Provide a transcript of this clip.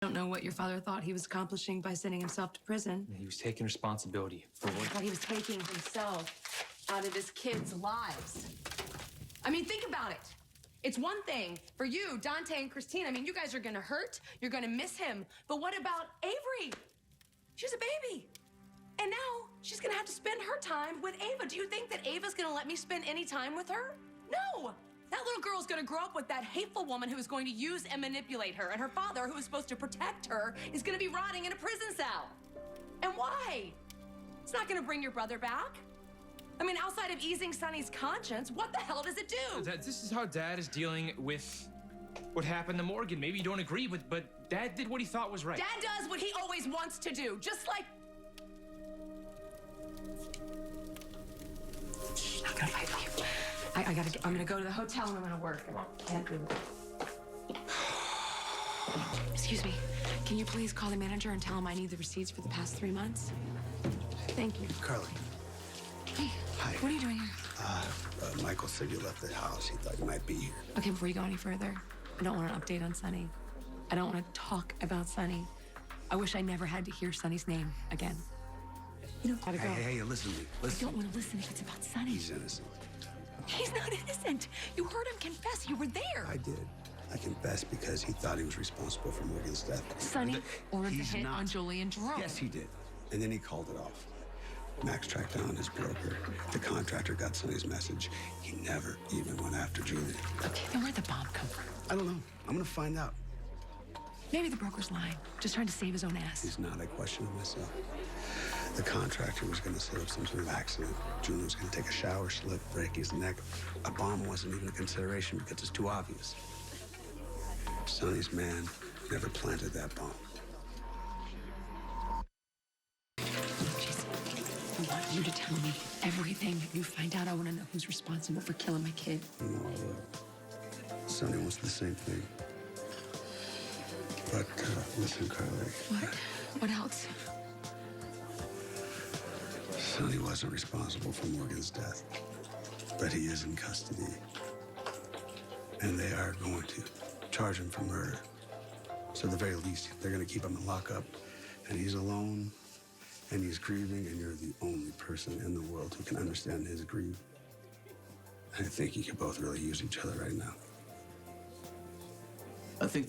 I don't know what your father thought he was accomplishing by sending himself to prison. He was taking responsibility for I what... thought he was taking himself out of his kids' lives. I mean, think about it. It's one thing for you, Dante and Christine. I mean, you guys are gonna hurt. You're gonna miss him. But what about Avery? She's a baby. And now she's gonna have to spend her time with Ava. Do you think that Ava's gonna let me spend any time with her? No. That little girl's gonna grow up with that hateful woman who is going to use and manipulate her. And her father, who is supposed to protect her, is gonna be rotting in a prison cell. And why? It's not gonna bring your brother back. I mean, outside of easing Sonny's conscience, what the hell does it do? This is how Dad is dealing with what happened to Morgan. Maybe you don't agree with, but Dad did what he thought was right. Dad does what he always wants to do, just like... She's not gonna fight with you. I'm gonna go to the hotel and I'm gonna work. Can't do it. Excuse me, can you please call the manager and tell him I need the receipts for the past 3 months? Thank you. Carly. Hey, Hi. what are you doing here? Michael said you left the house. He thought you might be here. Okay, before you go any further, I don't want an update on Sonny. I don't want to talk about Sonny. I wish I never had to hear Sonny's name again. You don't gotta go. Hey, listen to me. I Listen. don't want to listen if it's about Sonny. He's innocent. He's not innocent. You heard him confess. You were there. I did. I confessed because he thought he was responsible for Morgan's death. Sonny ordered the He's hit not. on Julie and Jerome. Yes, he did. And then he called it off. Max tracked down his broker. The contractor got Sonny's message. He never even went after Julie. Okay, then where'd the bomb come from? I don't know. I'm gonna find out. Maybe the broker's lying, just trying to save his own ass. He's not. I question him myself. The contractor was gonna set up some sort of accident. Julie was gonna take a shower, slip, break his neck. A bomb wasn't even a consideration because it's too obvious. Sonny's man never planted that bomb. Jason, I want you to tell me everything that you find out. I want to know who's responsible for killing my kid. No, Sonny wants the same thing. But listen, Carly. What? What else? Sonny wasn't responsible for Morgan's death, but he is in custody. And they are going to charge him for murder. So at the very least, they're going to keep him in lockup. And he's alone, and he's grieving, and you're the only person in the world who can understand his grief. I think you could both really use each other right now. I think